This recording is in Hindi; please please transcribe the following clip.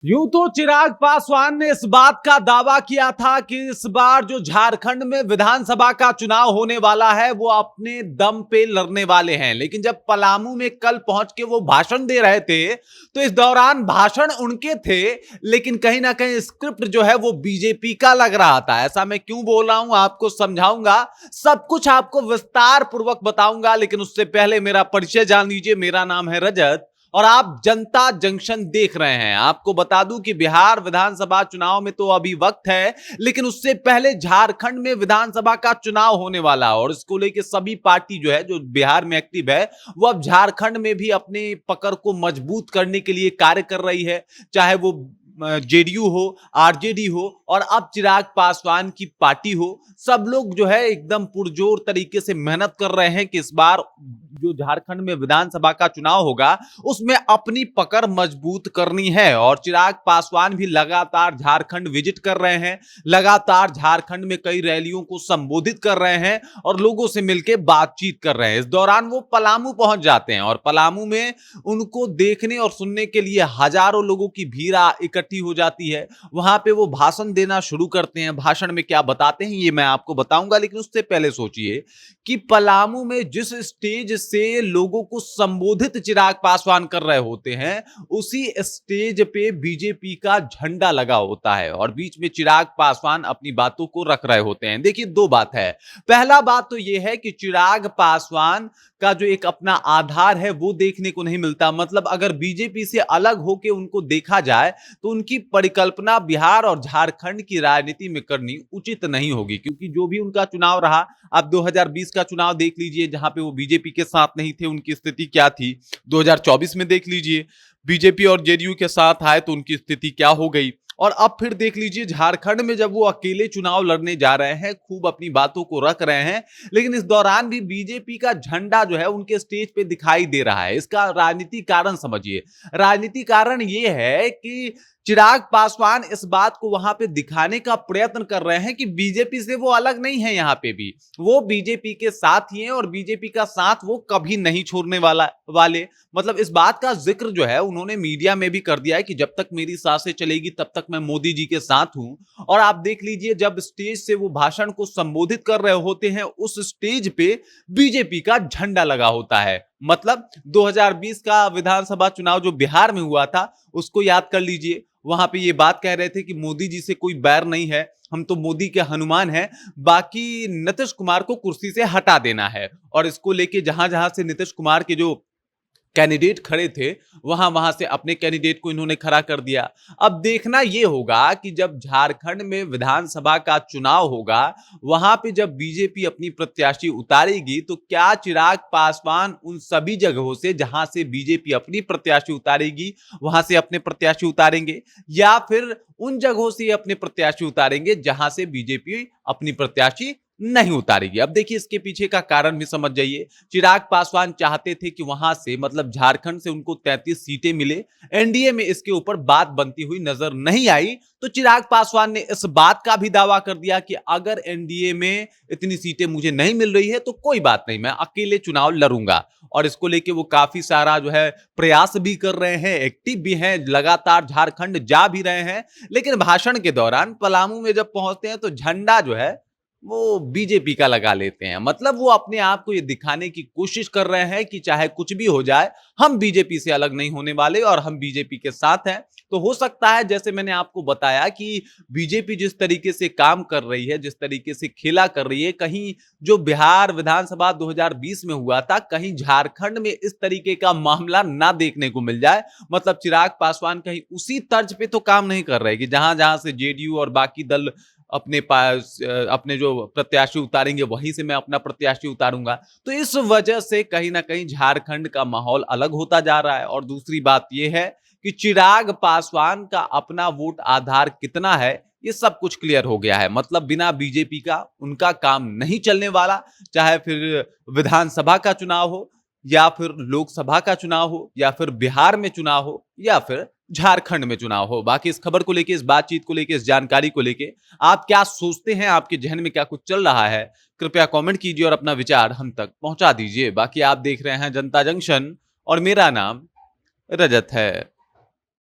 यूं तो चिराग पासवान ने इस बात का दावा किया था कि इस बार जो झारखंड में विधानसभा का चुनाव होने वाला है वो अपने दम पे लड़ने वाले हैं। लेकिन जब पलामू में कल पहुंच के वो भाषण दे रहे थे तो इस दौरान भाषण उनके थे, लेकिन कहीं ना कहीं स्क्रिप्ट जो है वो बीजेपी का लग रहा था। ऐसा मैं क्यों बोल रहा हूं आपको समझाऊंगा, सब कुछ आपको विस्तार पूर्वक बताऊंगा। लेकिन उससे पहले मेरा परिचय जान लीजिए। मेरा नाम है रजत और आप जनता जंक्शन देख रहे हैं। आपको बता दूं कि बिहार विधानसभा चुनाव में तो अभी वक्त है, लेकिन उससे पहले झारखंड में विधानसभा का चुनाव होने वाला है और इसको लेके सभी पार्टी जो है, जो बिहार में एक्टिव है, वो अब झारखंड में भी अपनी पकड़ को मजबूत करने के लिए कार्य कर रही है। चाहे वो जेडीयू हो, आरजेडी हो और अब चिराग पासवान की पार्टी हो, सब लोग जो है एकदम पुरजोर तरीके से मेहनत कर रहे हैं कि इस बार जो झारखंड में विधानसभा का चुनाव होगा उसमें अपनी पकड़ मजबूत करनी है। और चिराग पासवान भी लगातार झारखंड विजिट कर रहे हैं, लगातार झारखंड में कई रैलियों को संबोधित कर रहे हैं और लोगों से मिलकर बातचीत कर रहे हैं। इस दौरान वो पलामू पहुंच जाते हैं और पलामू में उनको देखने और सुनने के लिए हजारों लोगों की भीड़ इकट्ठी हो जाती है। वहां पे वो भाषण देना शुरू करते हैं। भाषण में क्या बताते हैं ये मैं आपको बताऊंगा, लेकिन उससे पहले सोचिए कि पलामू में जिस स्टेज से लोगों को संबोधित चिराग पासवान कर रहे होते हैं, उसी स्टेज पे बीजेपी का झंडा लगा होता है और बीच में चिराग पासवान अपनी बातों को रख रहे होते हैं। देखिए, दो बात है। पहला बात तो यह है कि चिराग पासवान का जो एक अपना आधार है वो देखने को नहीं मिलता। मतलब अगर बीजेपी से अलग होकर उनको देखा जाए तो उनकी परिकल्पना बिहार और झारखंड की राजनीति में करनी उचित नहीं होगी, क्योंकि जो भी उनका चुनाव रहा, आप 2020 का चुनाव देख लीजिए जहां पे वो बीजेपी के साथ नहीं थे, उनकी स्थिति क्या थी। 2024 में देख लीजिए, बीजेपी और जेडीयू के साथ आए तो उनकी स्थिति क्या हो गई। और अब फिर देख लीजिए झारखंड में जब वो अकेले चुनाव लड़ने जा रहे हैं, खूब अपनी बातों को रख रहे हैं, लेकिन इस दौरान भी बीजेपी का झंडा जो है उनके स्टेज पे दिखाई दे रहा है। इसका राजनीतिक कारण समझिए। राजनीतिक कारण ये है कि चिराग पासवान इस बात को वहां पे दिखाने का प्रयत्न कर रहे हैं कि बीजेपी से वो अलग नहीं है। यहां पे भी वो बीजेपी के साथ ही हैं और बीजेपी का साथ वो कभी नहीं छोड़ने वाले। मतलब इस बात का जिक्र जो है उन्होंने मीडिया में भी कर दिया है कि जब तक मेरी सांसें चलेगी तब तक मैं मोदी जी के साथ हूं। और आप देख लीजिए, जब स्टेज से वो भाषण को संबोधित कर रहे होते हैं, उस स्टेज पे बीजेपी का झंडा लगा होता है। मतलब 2020 का विधानसभा चुनाव जो बिहार में हुआ था उसको याद कर लीजिए। वहां पे ये बात कह रहे थे कि मोदी जी से कोई बैर नहीं है, हम तो मोदी के हनुमान हैं, बाकी नीतीश कुमार को कुर्सी से हटा देना है। और इसको लेके जहां जहां से नीतीश कुमार के जो कैंडिडेट खड़े थे, वहां वहां से अपने कैंडिडेट को इन्होंने खड़ा कर दिया। अब देखना यह होगा कि जब झारखंड में विधानसभा का चुनाव होगा, वहां पे जब बीजेपी अपनी प्रत्याशी उतारेगी, तो क्या चिराग पासवान उन सभी जगहों से जहां से बीजेपी अपनी प्रत्याशी उतारेगी वहां से अपने प्रत्याशी उतारेंगे, या फिर उन जगहों से अपने प्रत्याशी उतारेंगे जहां से बीजेपी अपनी प्रत्याशी नहीं उतारेगी। अब देखिए, इसके पीछे का कारण भी समझ जाइए। चिराग पासवान चाहते थे कि वहां से, मतलब झारखंड से, उनको 33 सीटें मिले। एनडीए में इसके ऊपर बात बनती हुई नजर नहीं आई, तो चिराग पासवान ने इस बात का भी दावा कर दिया कि अगर एनडीए में इतनी सीटें मुझे नहीं मिल रही है तो कोई बात नहीं, मैं अकेले चुनाव लड़ूंगा। और इसको लेके वो काफी सारा जो है प्रयास भी कर रहे हैं, एक्टिव भी हैं, लगातार झारखंड जा भी रहे हैं। लेकिन भाषण के दौरान पलामू में जब पहुंचते हैं तो झंडा जो है वो बीजेपी का लगा लेते हैं। मतलब वो अपने आप को ये दिखाने की कोशिश कर रहे हैं कि चाहे कुछ भी हो जाए, हम बीजेपी से अलग नहीं होने वाले और हम बीजेपी के साथ हैं। तो हो सकता है, जैसे मैंने आपको बताया, कि बीजेपी जिस तरीके से काम कर रही है, जिस तरीके से खेला कर रही है, कहीं जो बिहार विधानसभा 2020 में हुआ था, कहीं झारखंड में इस तरीके का मामला ना देखने को मिल जाए। मतलब चिराग पासवान कहीं उसी तर्ज पे तो काम नहीं कर रहे कि जहां जहां से जेडीयू और बाकी दल अपने पास अपने जो प्रत्याशी उतारेंगे वहीं से मैं अपना प्रत्याशी उतारूंगा। तो इस वजह से कहीं ना कहीं झारखंड का माहौल अलग होता जा रहा है। और दूसरी बात यह है कि चिराग पासवान का अपना वोट आधार कितना है, ये सब कुछ क्लियर हो गया है। मतलब बिना बीजेपी का उनका काम नहीं चलने वाला, चाहे फिर विधानसभा का चुनाव हो, या फिर लोकसभा का चुनाव हो, या फिर बिहार में चुनाव हो, या फिर झारखंड में चुनाव हो। बाकी इस खबर को लेके, इस बातचीत को लेके, इस जानकारी को लेके आप क्या सोचते हैं, आपके जहन में क्या कुछ चल रहा है, कृपया कमेंट कीजिए और अपना विचार हम तक पहुंचा दीजिए। बाकी आप देख रहे हैं जनता जंक्शन और मेरा नाम रजत है।